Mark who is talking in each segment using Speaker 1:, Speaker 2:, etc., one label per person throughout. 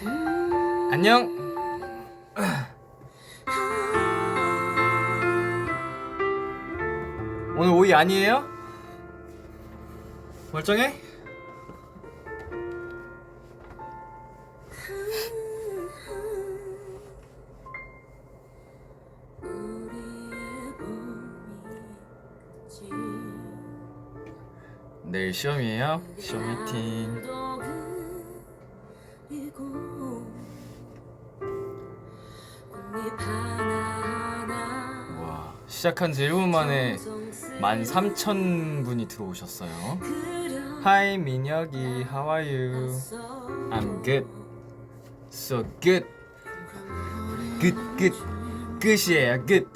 Speaker 1: 안녕. 오늘 오이 아니에요? 멀쩡해? 내일 시험이에요? 시험 화이팅. 와, 시작한 지 1분 만에 13,000분이 들어오셨어요. Hi 민혁이, how are you? I'm good. So good. Good, good. 끝이에요, good.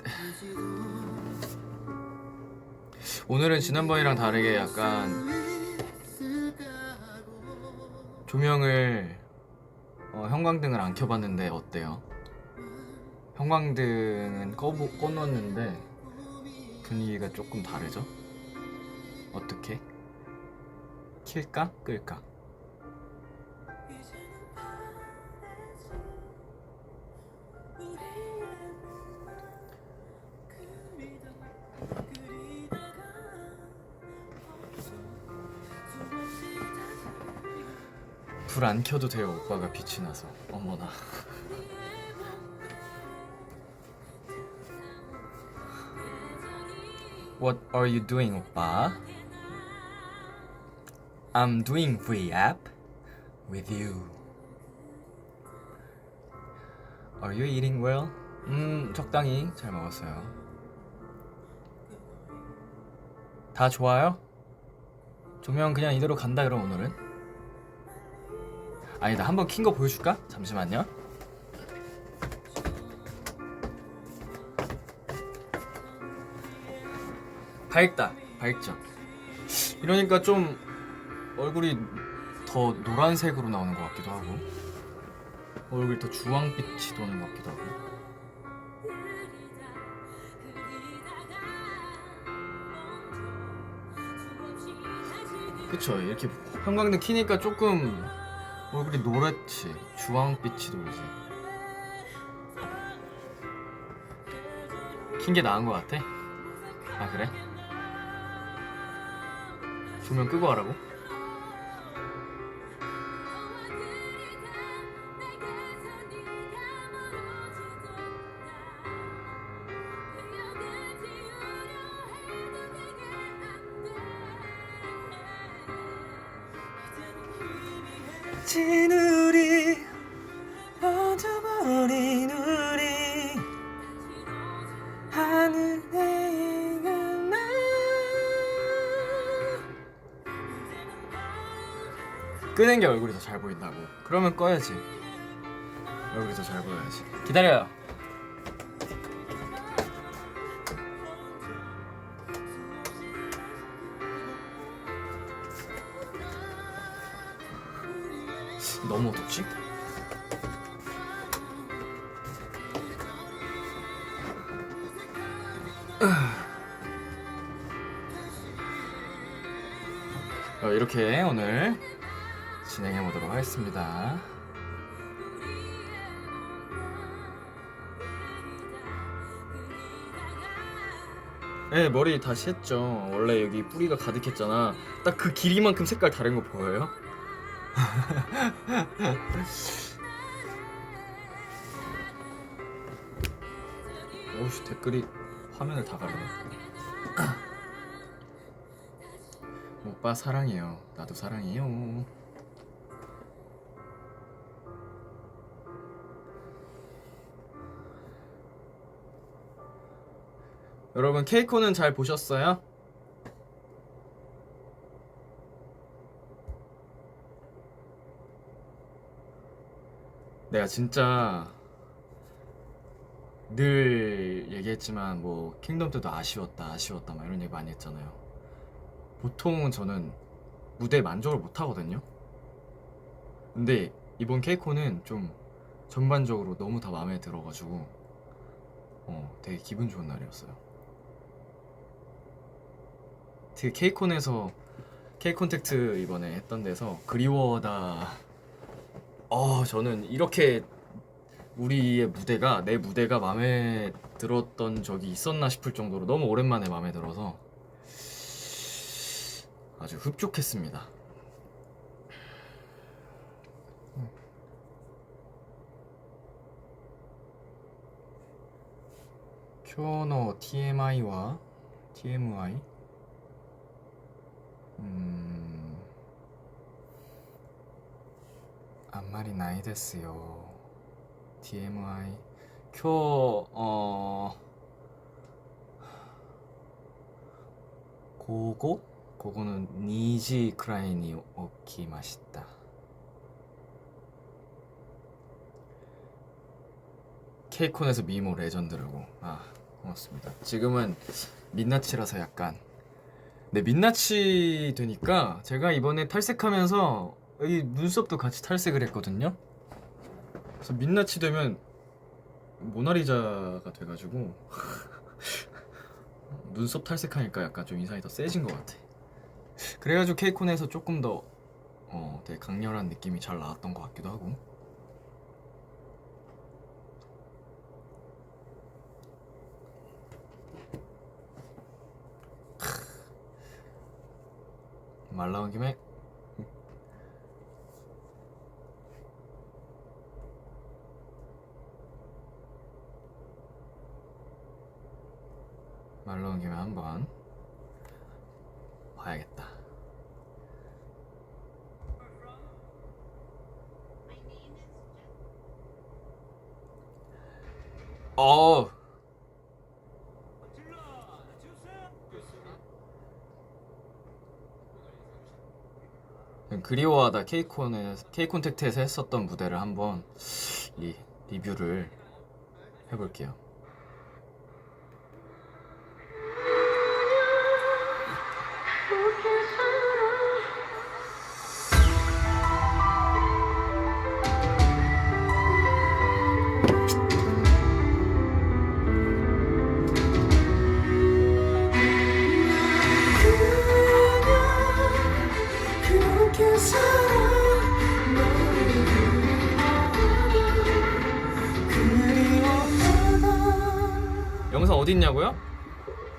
Speaker 1: 오늘은 지난번이랑 다르게 약간 조명을 형광등을 안 켜봤는데 어때요? 형광등은 꺼놓았는데 분위기가 조금 다르죠? 어떻게? 킬까? 끌까? 불 안 켜도 돼요. 오빠가 빛이 나서. 어머나. What are you doing, 오빠? I'm doing V-app with you. Are you eating well? 적당히 잘 먹었어요. 다 좋아요? 조명 그냥 이대로 간다 그럼 오늘은? 아니다, 한번 킨 거 보여줄까? 잠시만요. 밝죠. 이러니까 좀 얼굴이 더 노란색으로 나오는 것 같기도 하고 얼굴이 더 주황빛이 도는 것 같기도 하고. 그쵸, 이렇게 형광등 키니까 조금 얼굴이 노랗지, 주황빛이 돌지. 킨 게 나은 것 같아? 아 그래? 조명 끄고 하라고? 진 우리 어두버린 우리 하늘에 나 끄는 게 얼굴이 더 잘 보인다고. 그러면 꺼야지. 얼굴이 더 잘 보여야지. 기다려요. 너무 어둡지? 이렇게 오늘 진행해 보도록 하겠습니다. 네, 머리 다시 했죠. 원래 여기 뿌리가 가득했잖아. 딱 그 길이만큼 색깔 다른 거 보여요? 오씨, 댓글이 화면을 다 가리네. 오빠 사랑해요. 나도 사랑해요. 여러분, 케이코는 잘 보셨어요? 내가 진짜 늘 얘기했지만 뭐 킹덤 때도 아쉬웠다 막 이런 얘기 많이 했잖아요. 보통은 저는 무대에 만족을 못 하거든요. 근데 이번 케이코는 좀 전반적으로 너무 다 마음에 들어가지고 되게 기분 좋은 날이었어요. 되게 케이콘에서 K콘택트 이번에 했던 데서 그리워다 저는 이렇게 우리의 무대가 내 무대가 마음에 들었던 적이 있었나 싶을 정도로 너무 오랜만에 마음에 들어서 아주 흡족했습니다. 쿄노 TMI와 TMI 안말이 나이 됐어요. TMI 고고는 니지 크라이니 오키 맛있다. 케이콘에서 미모 레전드라고. 고맙습니다. 지금은 민낯이라서 약간. 네, 민낯이 되니까 제가 이번에 탈색하면서 여기 눈썹도 같이 탈색을 했거든요. 그래서 민낯이 되면 모나리자가 돼가지고 눈썹 탈색하니까 약간 좀 인상이 더 세진 것 같아. 그래가지고 케이콘에서 조금 더 되게 강렬한 느낌이 잘 나왔던 것 같기도 하고. 말 나온 김에 한번 봐야겠다. 그리워하다 케이콘 텍트에서 했었던 무대를 한번 리뷰를 해볼게요. 영상 어디 있냐고요?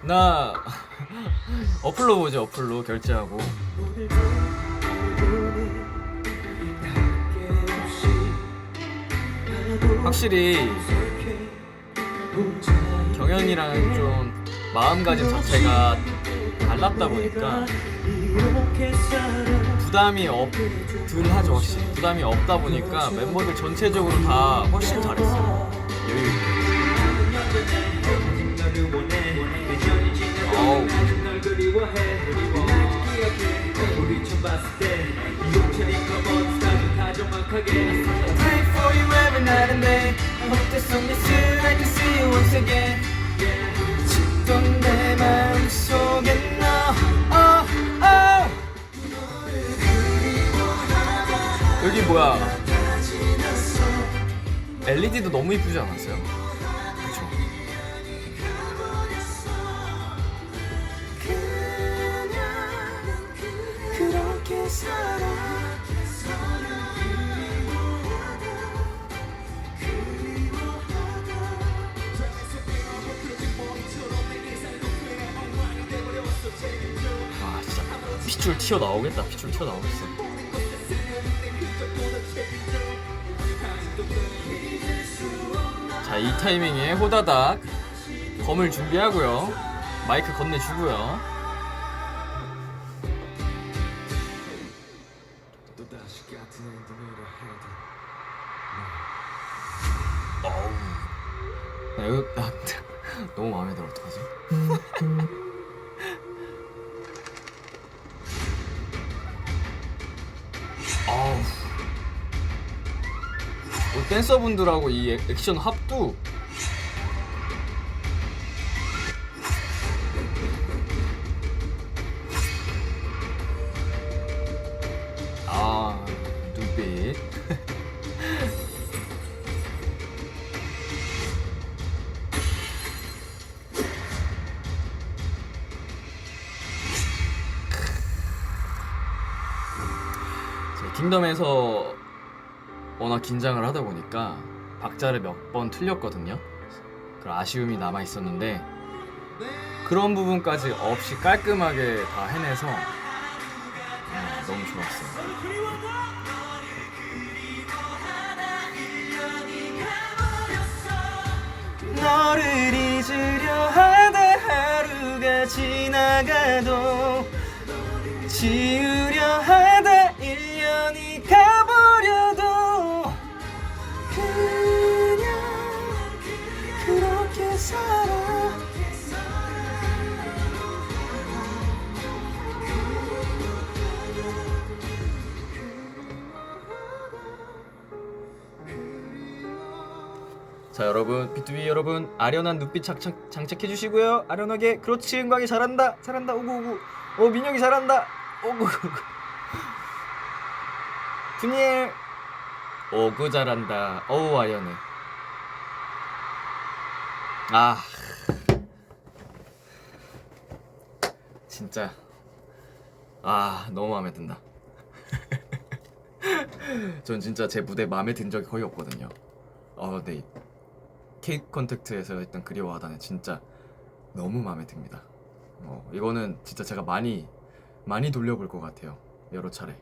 Speaker 1: 나 어플로 보죠. 어플로 결제하고. 확실히 경연이랑 좀 마음가짐 자체가 달랐다 보니까 부담이 덜 하죠. 확실히 부담이 없다 보니까 멤버들 전체적으로 다 훨씬 잘했어. 여유있게. Pray for you every night and day. I hope that someday soon I can see you once again. 짙던 내 마음속에 너 여기 뭐야, LED도 너무 이쁘지 않았어요? 그쵸? 그렇게 살아. 진짜 핏줄 튀어나오겠다. 핏줄 튀어나오겠어. 자, 이 타이밍에 호다닥 검을 준비하고요. 마이크 건네주고요. 너무 마음에 들어. 어떡하지? 댄서분들하고 이 액션 합도 눈빛. 킹덤에서 워낙 긴장을 하다 보니까 박자를 몇 번 틀렸거든요. 그런 아쉬움이 남아 있었는데 그런 부분까지 없이 깔끔하게 다 해내서 너무 좋았어요. 너를 잊으려 하다 하루가 지나가도 지우려 하다 1년이 가버려도 그냥 그렇게 살아. 자 여러분, B2B 여러분, 아련한 눈빛 장착해 주시고요. 아련하게. 그렇지, 은광이 잘한다. 잘한다. 오구. 민혁이 잘한다. 오구. 푸니엘. 오구 잘한다. 어우 아련해. 아 진짜 너무 마음에 든다. 전 진짜 제 무대 마음에 든 적이 거의 없거든요. 네. 케이크 컨택트에서 했던 그리워하다는 진짜 너무 마음에 듭니다. 이거는 진짜 제가 많이 돌려볼 것 같아요. 여러 차례.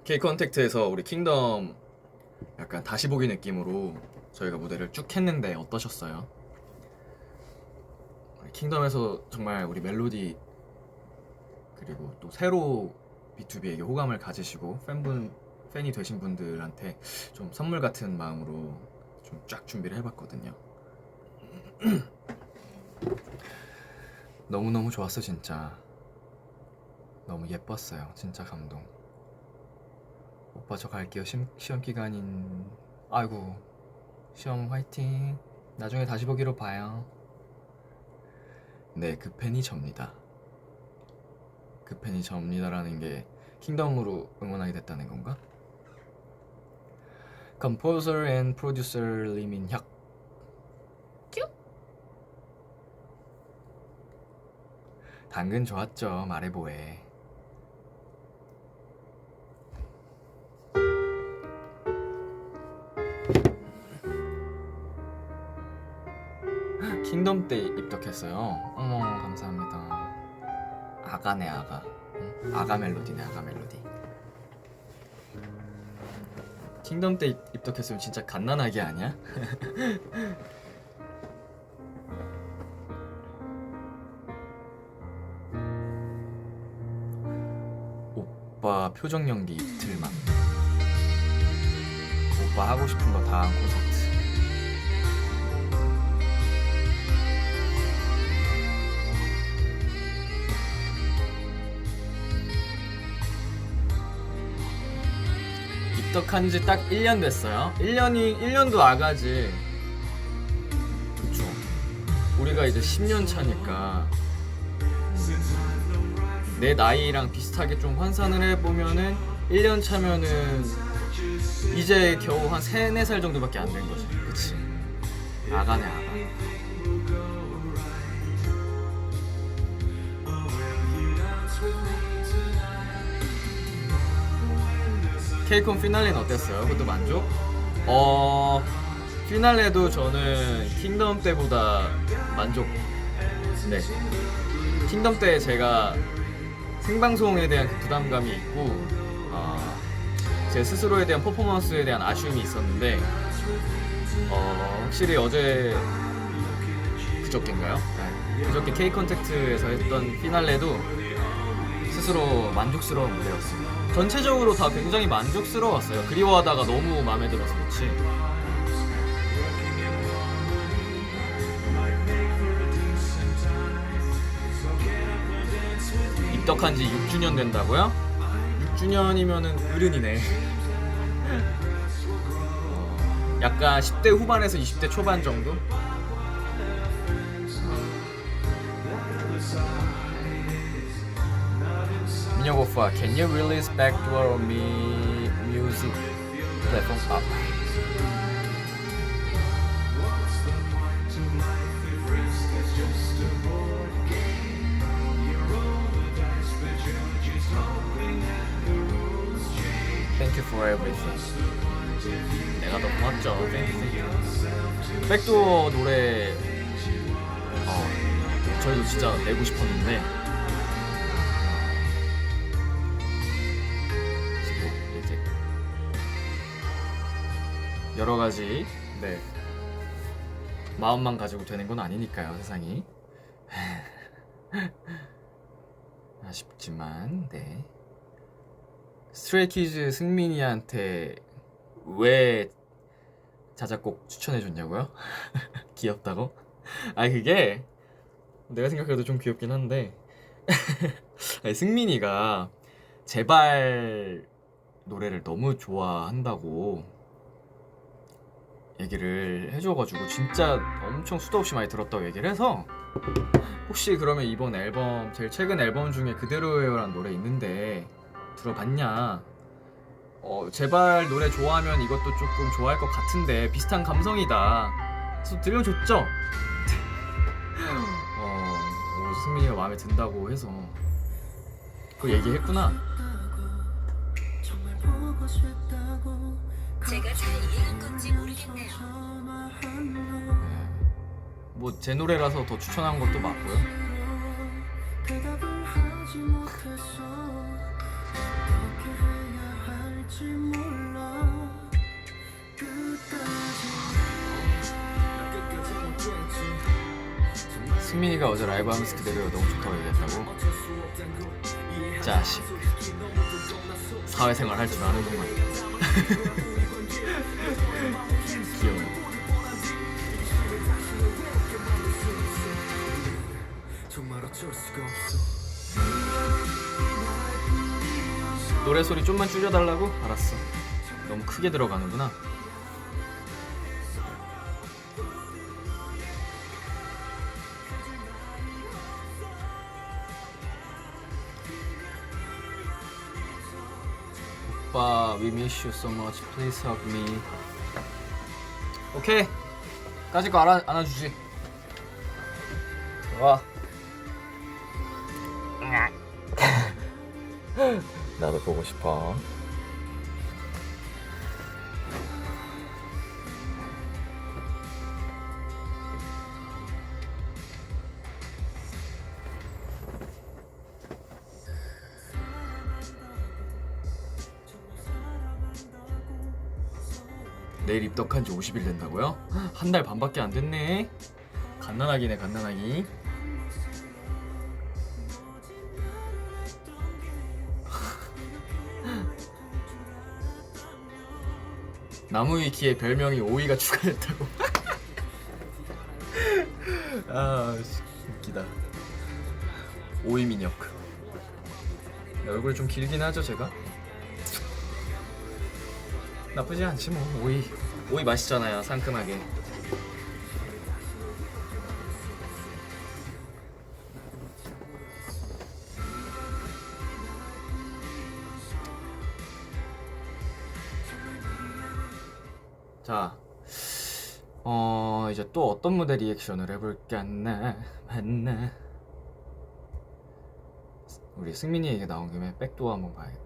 Speaker 1: 케이크 컨택트에서 우리 킹덤 약간 다시 보기 느낌으로 저희가 무대를 쭉 했는데 어떠셨어요? 킹덤에서 정말 우리 멜로디 그리고 또 새로 B2B에게 호감을 가지시고 팬이 되신 분들한테 좀 선물 같은 마음으로 좀 쫙 준비를 해봤거든요. 너무너무 좋았어. 진짜 너무 예뻤어요. 진짜 감동. 오빠 저 갈게요. 시험 기간인. 아이고, 시험 화이팅. 나중에 다시 보기로 봐요. 네, 그 팬이 접니다. 그 팬이 접니다라는 게 킹덤으로 응원하게 됐다는 건가? Composer and Producer 리민혁. 큐? 당근 좋았죠. 말해보해. 킹덤 때 입덕했어요. 어머 감사합니다. 아가네 아가. 응? 아가 멜로디네 아가 멜로디. 킹덤 때 입덕했으면 진짜 갓난아기 아니야? 오빠 표정 연기 이틀만. 오빠 하고 싶은 거 다 한 콘서트. 입덕한 지 딱 1년 됐어요. 1년도 아가지. 그쵸. 우리가 이제 10년 차니까 내 나이랑 비슷하게 좀 환산을 해보면은 1년 차면은 이제 겨우 한 3, 4살 정도밖에 안 된 거지. 그치. 아가네 아가. 케이콘 피날레는 어땠어요? 그것도 만족? 피날레도 저는 킹덤 때보다 만족. 네. 킹덤 때 제가 생방송에 대한 그 부담감이 있고 제 스스로에 대한 퍼포먼스에 대한 아쉬움이 있었는데 확실히 그저께인가요? 네. 그저께 케이크 컨택트에서 했던 피날레도 스스로 만족스러운 무대였습니다. 전체적으로 다 굉장히 만족스러웠어요. 그리워하다가 너무 마음에 들어서 그렇지. 입덕한 지 6주년 된다고요? 6주년이면은 어른이네. 약간 10대 후반에서 20대 초반 정도? 민혁 오빠, can you release backdoor music 플랫폼 업. Thank you for everything. 내가 더 고맙죠. Thank you. 백도어 노래 저희도 진짜 내고 싶었는데 이제 여러 가지 마음만 가지고 되는 건 아니니까요, 세상이. 아쉽지만 스트레이키즈 승민이한테 왜 자작곡 추천해줬냐고요? 귀엽다고? 아니 그게 내가 생각해도 좀 귀엽긴 한데 아니, 승민이가 제발 노래를 너무 좋아한다고 얘기를 해줘가지고 진짜 엄청 수도 없이 많이 들었다고 얘기를 해서 혹시 그러면 이번 앨범 제일 최근 앨범 중에 그대로예요라는 노래 있는데 들어봤냐? 제발 노래 좋아하면 이것도 조금 좋아할 것 같은데 비슷한 감성이다. 그래서 들려줬죠? 승민이가 마음에 든다고 해서 그거 얘기했구나.
Speaker 2: 제가 잘 이해한 건지 모르겠네요.
Speaker 1: 뭐 제 노래라서 더 추천한 것도 맞고요. 승민이가 어제 라이브 하면서 그대로 너무 좋다고 얘기했다고? 자식 사회생활 할 줄 아는구만. 귀여워. 노래 소리 좀만 줄여달라고? 알았어. 너무 크게 들어가는구나. 오빠, we miss you so much. Please hug me. 오케이. 까짓 거 안아주지. 와. 나도 보고 싶어. 내일 입덕한 지 50일 된다고요? 한 달 반밖에 안 됐네. 갓난아기네, 갓난아기. 나무위키에 별명이 오이가 추가됐다고. 아, 웃기다. 오이 민혁. 얼굴이 좀 길긴 하죠, 제가? 나쁘지 않지 뭐. 오이 맛있잖아요, 상큼하게. 자, 이제 또 어떤 무대 리액션을 해볼까 맞나? 우리 승민이 얘기 나온 김에 백도어 한번 봐야겠다.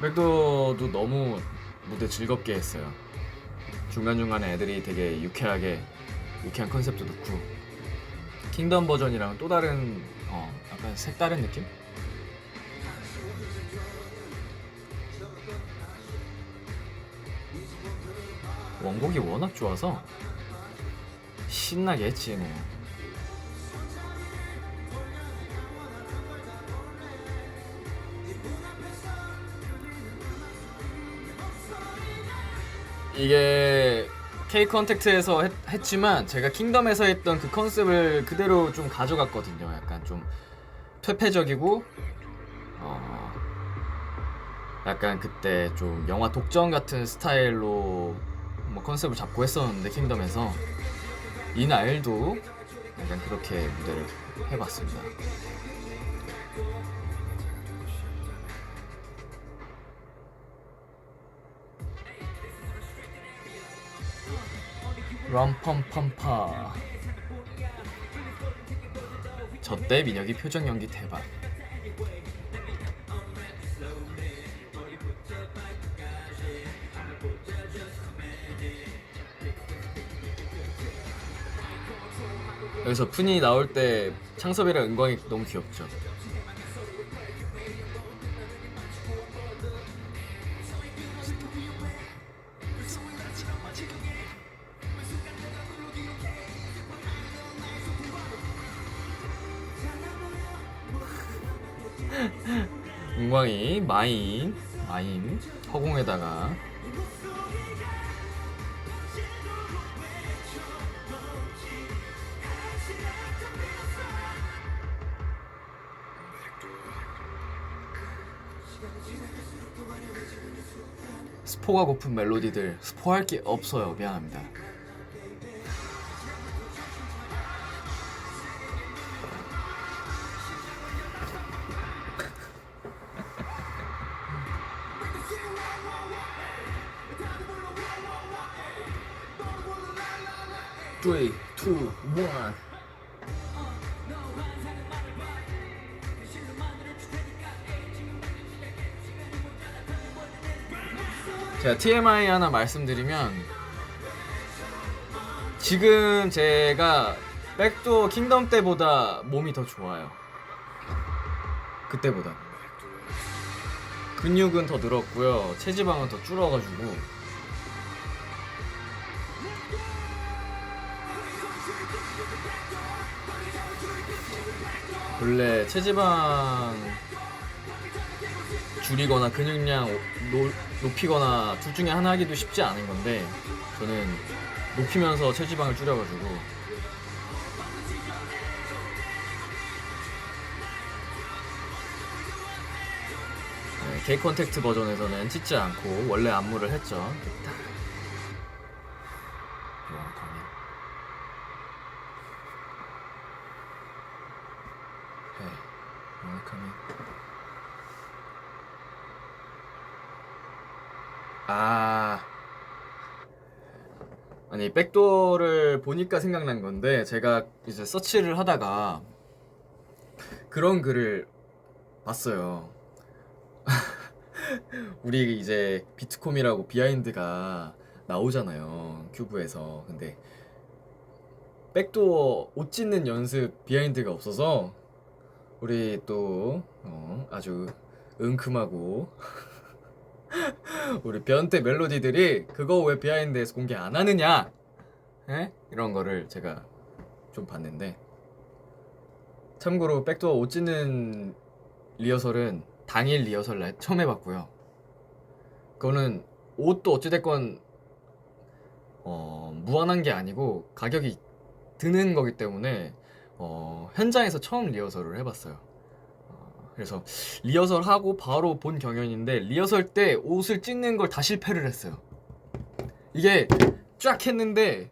Speaker 1: 백도어도 너무 무대 즐겁게 했어요. 중간중간에 애들이 되게 유쾌한 컨셉도 넣고 킹덤 버전이랑 또 다른 약간 색다른 느낌? 원곡이 워낙 좋아서 신나게 했지 뭐. 이게 K 컨택트에서 했지만 제가 킹덤에서 했던 그 컨셉을 그대로 좀 가져갔거든요. 약간 좀 퇴폐적이고 약간 그때 좀 영화 독전 같은 스타일로 뭐 컨셉을 잡고 했었는데 킹덤에서 이날도 약간 그렇게 무대를 해봤습니다. 럼펌펌파. 저때 민혁이 표정 연기 대박. 여기서 푼이 나올 때 창섭이랑 은광이 너무 귀엽죠. 은광이 마임 허공에다가 스포가 고픈 멜로디들 스포할 게 없어요. 미안합니다. Three, two, one. 제가 TMI 하나 말씀드리면 지금 제가 백도어 킹덤 때보다 몸이 더 좋아요. 그때보다 근육은 더 늘었고요. 체지방은 더 줄어가지고 원래 체지방 줄이거나 근육량 높이거나 둘 중에 하나 하기도 쉽지 않은 건데 저는 높이면서 체지방을 줄여가지고 K 컨택트 버전에서는 찢지 않고 원래 안무를 했죠. 아니 백도어를 보니까 생각난 건데 제가 이제 서치를 하다가 그런 글을 봤어요. 우리 이제 비트콤이라고 비하인드가 나오잖아요 큐브에서. 근데 백도어 옷 찢는 연습 비하인드가 없어서 우리 또 아주 은큼하고 우리 변태 멜로디들이 그거 왜 비하인드에서 공개 안 하느냐 에? 이런 거를 제가 좀 봤는데 참고로 백도어 옷 찢는 리허설은 당일 리허설 날 처음 해봤고요. 그거는 옷도 어찌됐건 무한한 게 아니고 가격이 드는 거기 때문에 현장에서 처음 리허설을 해봤어요. 그래서 리허설 하고 바로 본 경연인데 리허설 때 옷을 찢는 걸 다 실패를 했어요. 이게 쫙 했는데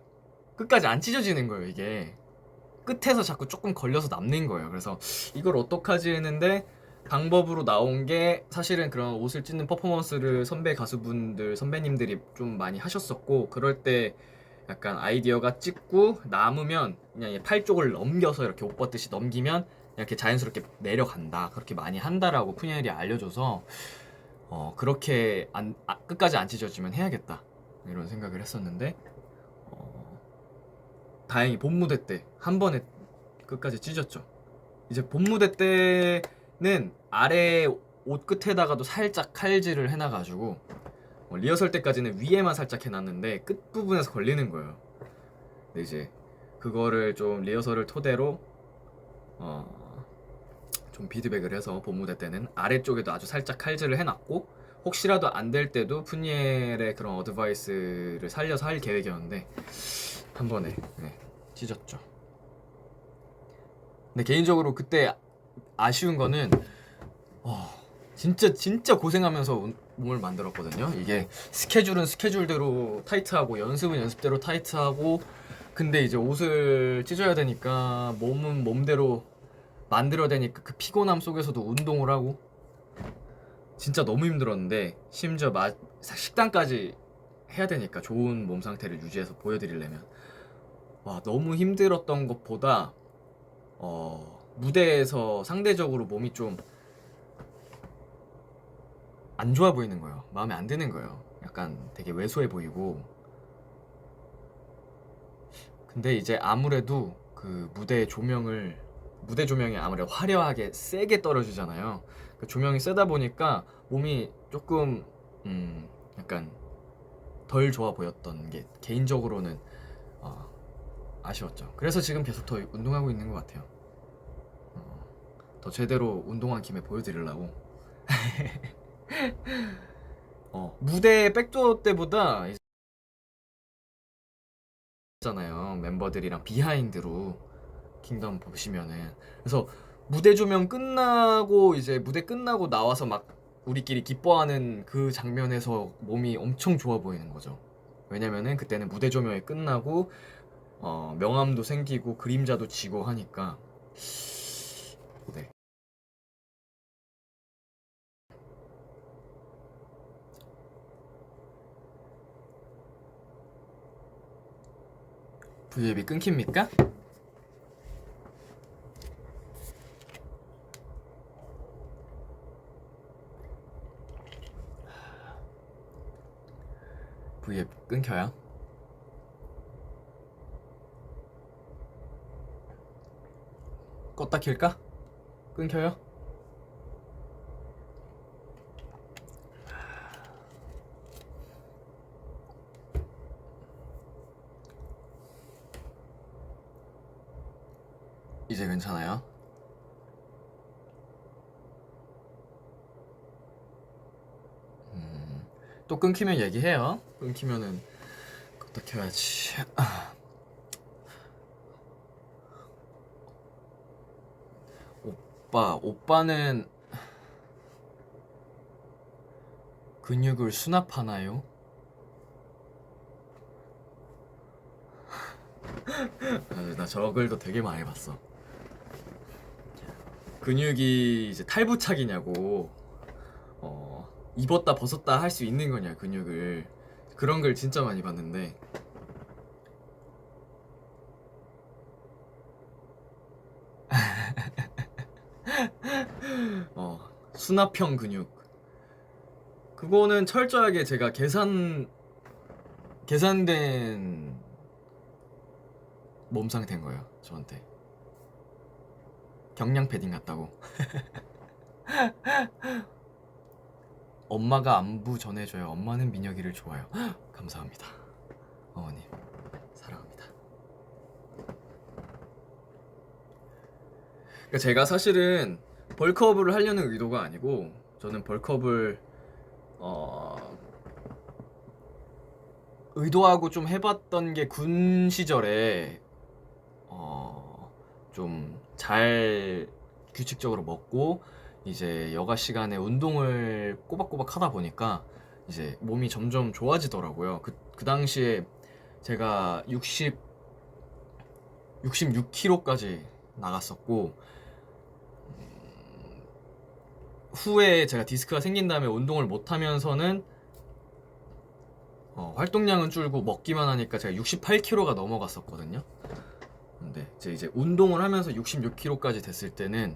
Speaker 1: 끝까지 안 찢어지는 거예요. 이게 끝에서 자꾸 조금 걸려서 남는 거예요. 그래서 이걸 어떡하지 했는데 방법으로 나온 게 사실은 그런 옷을 찢는 퍼포먼스를 선배 가수분들 선배님들이 좀 많이 하셨었고 그럴 때 약간 아이디어가 찢고 남으면 그냥 팔 쪽을 넘겨서 이렇게 옷 벗듯이 넘기면 이렇게 자연스럽게 내려간다. 그렇게 많이 한다라고 푸니엘이 알려줘서 그렇게 끝까지 안 찢어지면 해야겠다 이런 생각을 했었는데 다행히 본무대 때 한 번에 끝까지 찢었죠. 이제 본무대 때는 아래 옷 끝에다가도 살짝 칼질을 해놔가지고 리허설 때까지는 위에만 살짝 해놨는데 끝부분에서 걸리는 거예요. 근데 이제 그거를 좀 리허설을 토대로 좀 피드백을 해서 본무대 때는 아래쪽에도 아주 살짝 칼질을 해놨고 혹시라도 안 될 때도 푸니엘의 그런 어드바이스를 살려서 할 계획이었는데 한 번에 찢었죠. 근데 개인적으로 그때 아쉬운 거는 진짜 고생하면서 몸을 만들었거든요. 이게 스케줄은 스케줄대로 타이트하고 연습은 연습대로 타이트하고, 근데 이제 옷을 찢어야 되니까 몸은 몸대로 만들어야 되니까 그 피곤함 속에서도 운동을 하고 진짜 너무 힘들었는데, 심지어 식단까지 해야 되니까 좋은 몸 상태를 유지해서 보여드리려면 와, 너무 힘들었던 것보다 무대에서 상대적으로 몸이 좀 안 좋아 보이는 거예요. 마음에 안 드는 거예요. 약간 되게 왜소해 보이고. 근데 이제 아무래도 그 무대 조명이 아무래도 화려하게 세게 떨어지잖아요. 그 조명이 세다 보니까 몸이 조금 약간 덜 좋아 보였던 게 개인적으로는 아쉬웠죠. 그래서 지금 계속 더 운동하고 있는 것 같아요. 더 제대로 운동한 김에 보여드리려고. 무대 백도어 때보다 있잖아요. 멤버들이랑 비하인드로 킹덤 보시면은. 그래서 무대 조명 끝나고 이제 무대 끝나고 나와서 막 우리끼리 기뻐하는 그 장면에서 몸이 엄청 좋아 보이는 거죠. 왜냐면은 그때는 무대 조명이 끝나고 명암도 생기고 그림자도 지고 하니까. 네. V앱이 끊깁니까? V앱 끊겨요? 껐다 킬까? 끊겨요? 이제 괜찮아요? 또 끊기면 얘기해요. 끊기면은 껐다 켜야지. 오빠는 근육을 수납하나요? 나 저 글도 되게 많이 봤어. 근육이 이제 탈부착이냐고, 입었다 벗었다 할 수 있는 거냐, 근육을. 그런 글 진짜 많이 봤는데, 수납형 근육. 그거는 철저하게 제가 계산된 몸 상태인 거예요, 저한테. 경량 패딩 같다고. 엄마가 안부 전해줘요. 엄마는 민혁이를 좋아요. 감사합니다. 어머님, 사랑합니다. 그러니까 제가 사실은 벌크업을 하려는 의도가 아니고, 저는 벌크업을 의도하고 좀 해봤던 게 군 시절에 좀 잘 규칙적으로 먹고 이제 여가 시간에 운동을 꼬박꼬박 하다 보니까 이제 몸이 점점 좋아지더라고요. 그 당시에 제가 66kg까지 나갔었고, 후에 제가 디스크가 생긴 다음에 운동을 못 하면서는 활동량은 줄고 먹기만 하니까 제가 68kg가 넘어갔었거든요. 근데 이제 운동을 하면서 66kg까지 됐을 때는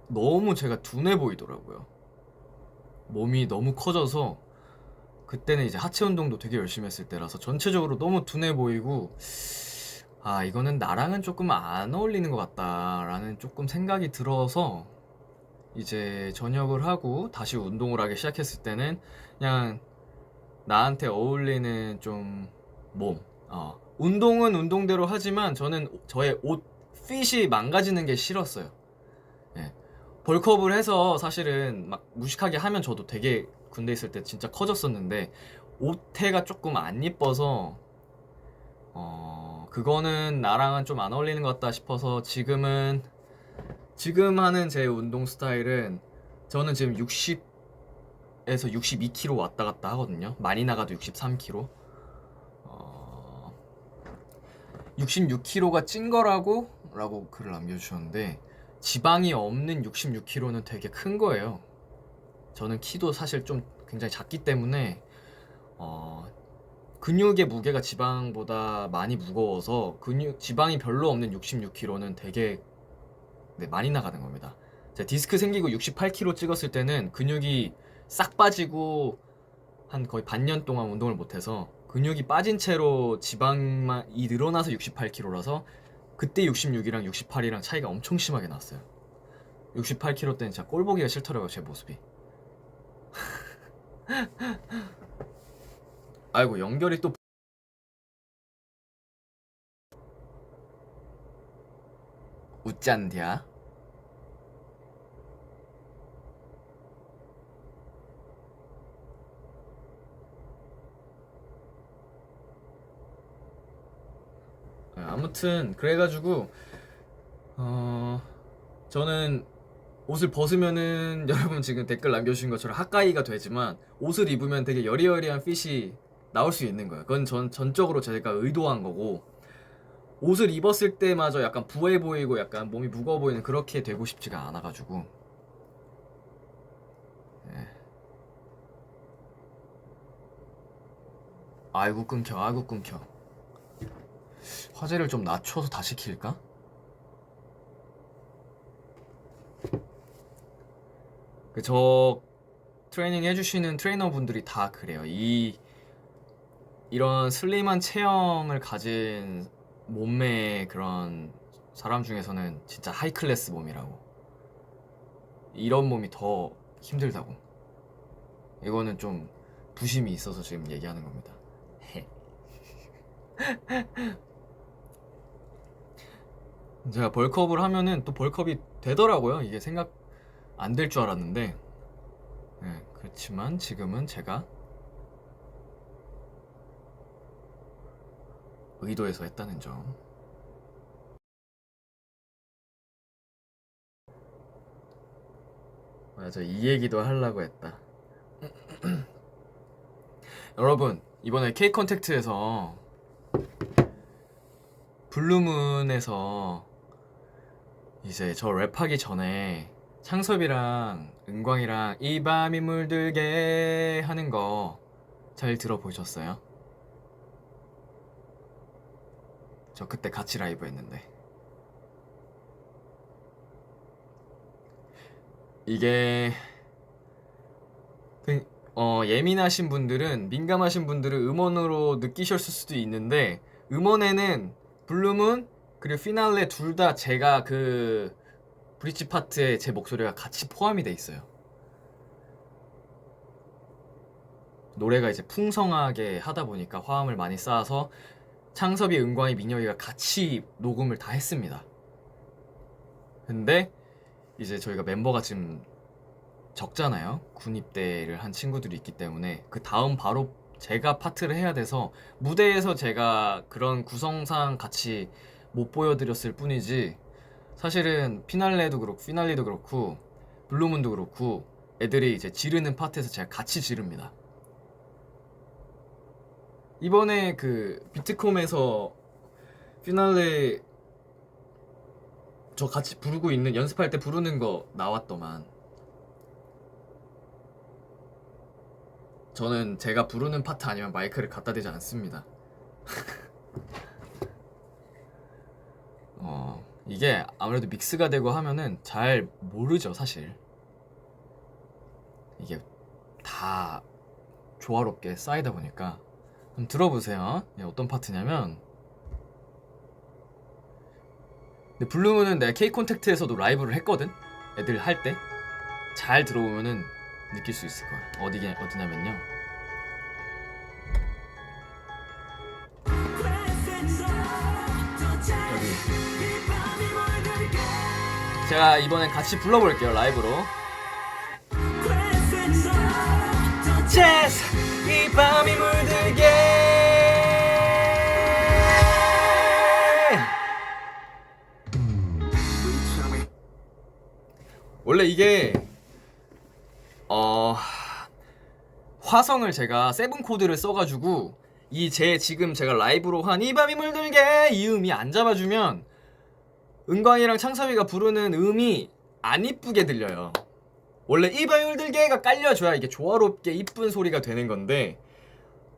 Speaker 1: 너무 제가 둔해 보이더라고요. 몸이 너무 커져서, 그때는 이제 하체 운동도 되게 열심히 했을 때라서 전체적으로 너무 둔해 보이고, 이거는 나랑은 조금 안 어울리는 것 같다라는 조금 생각이 들어서 이제 전역을 하고 다시 운동을 하기 시작했을 때는 그냥 나한테 어울리는 좀 몸, 운동은 운동대로 하지만 저는 저의 옷 핏이 망가지는 게 싫었어요. 예. 벌크업을 해서 사실은 막 무식하게 하면 저도 되게 군대 있을 때 진짜 커졌었는데 옷태가 조금 안 이뻐서 그거는 나랑은 좀 안 어울리는 것 같다 싶어서 지금 하는 제 운동 스타일은 저는 지금 60에서 62kg 왔다 갔다 하거든요. 많이 나가도 63kg. 66kg가 찐 라고 글을 남겨주셨는데 지방이 없는 66kg는 되게 큰 거예요. 저는 키도 사실 좀 굉장히 작기 때문에 근육의 무게가 지방보다 많이 무거워서 지방이 별로 없는 66kg는 되게 많이 나가는 겁니다. 제가 디스크 생기고 68kg 찍었을 때는 근육이 싹 빠지고 한 거의 반년 동안 운동을 못해서 근육이 빠진 채로 지방이 늘어나서 68kg라서 그때 66이랑 68이랑 차이가 엄청 심하게 났어요. 68kg 때는 진짜 꼴 보기가 싫더라고요, 제 모습이. 아이고, 연결이 또 웃지 않디야? 아무튼 그래가지고 저는 옷을 벗으면은 여러분 지금 댓글 남겨주신 것처럼 하카이가 되지만 옷을 입으면 되게 여리여리한 핏이 나올 수 있는 거예요. 그건 전적으로 제가 의도한 거고 옷을 입었을 때마저 약간 부해 보이고 약간 몸이 무거워 보이는 그렇게 되고 싶지가 않아가지고 네. 아이고 끊겨. 화제를 좀 낮춰서 다시 킬까? 저 트레이닝 해주시는 트레이너분들이 다 그래요. 이런 슬림한 체형을 가진 몸매의 그런 사람 중에서는 진짜 하이클래스 몸이라고. 이런 몸이 더 힘들다고. 이거는 좀 부심이 있어서 지금 얘기하는 겁니다. 제가 벌크업을 하면은 또 벌크업이 되더라고요. 이게 생각 안 될 줄 알았는데 네, 그렇지만 지금은 제가 의도해서 했다는 점. 맞아, 이 얘기도 하려고 했다. 여러분, 이번에 K 컨택트에서 블루문에서 이제 저 랩하기 전에 창섭이랑 은광이랑 이 밤이 물들게 하는 거 잘 들어보셨어요? 저 그때 같이 라이브 했는데 이게 예민하신 분들은, 민감하신 분들은 음원으로 느끼셨을 수도 있는데 음원에는 블루문 그리고 피날레 둘 다 제가 그 브릿지 파트에 제 목소리가 같이 포함이 돼 있어요. 노래가 이제 풍성하게 하다 보니까 화음을 많이 쌓아서 창섭이, 은광이, 민혁이가 같이 녹음을 다 했습니다. 근데 이제 저희가 멤버가 지금 적잖아요. 군 입대를 한 친구들이 있기 때문에 그 다음 바로 제가 파트를 해야 돼서 무대에서 제가 그런 구성상 같이 못 보여드렸을 뿐이지 사실은 피날레도 그렇고 블루문도 그렇고 애들이 이제 지르는 파트에서 제가 같이 지릅니다. 이번에 그 비트콤에서 피날레 저 같이 부르고 있는, 연습할 때 부르는 거 나왔더만. 저는 제가 부르는 파트 아니면 마이크를 갖다 대지 않습니다. 이게 아무래도 믹스가 되고 하면은 잘 모르죠, 사실. 이게 다 조화롭게 쌓이다 보니까. 한번 들어보세요. 어떤 파트냐면, 근데 블루문은 내가 K 콘택트에서도 라이브를 했거든. 애들 할 때 잘 들어보면은 느낄 수 있을 거야. 어디냐면요. 여기 제가 이번엔 같이 불러볼게요, 라이브로. Just 이 밤이 물들게. 원래 이게 화성을 제가 세븐 코드를 써가지고 이 지금 제가 라이브로 한 이 밤이 물들게 이 음이 안 잡아주면 은광이랑 창섭이가 부르는 음이 안 이쁘게 들려요. 원래 이 밤이 물들게가 깔려줘야 이게 조화롭게 이쁜 소리가 되는 건데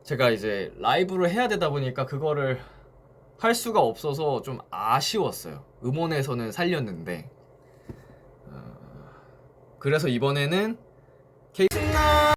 Speaker 1: 제가 이제 라이브를 해야 되다 보니까 그거를 할 수가 없어서 좀 아쉬웠어요. 음원에서는 살렸는데 그래서 이번에는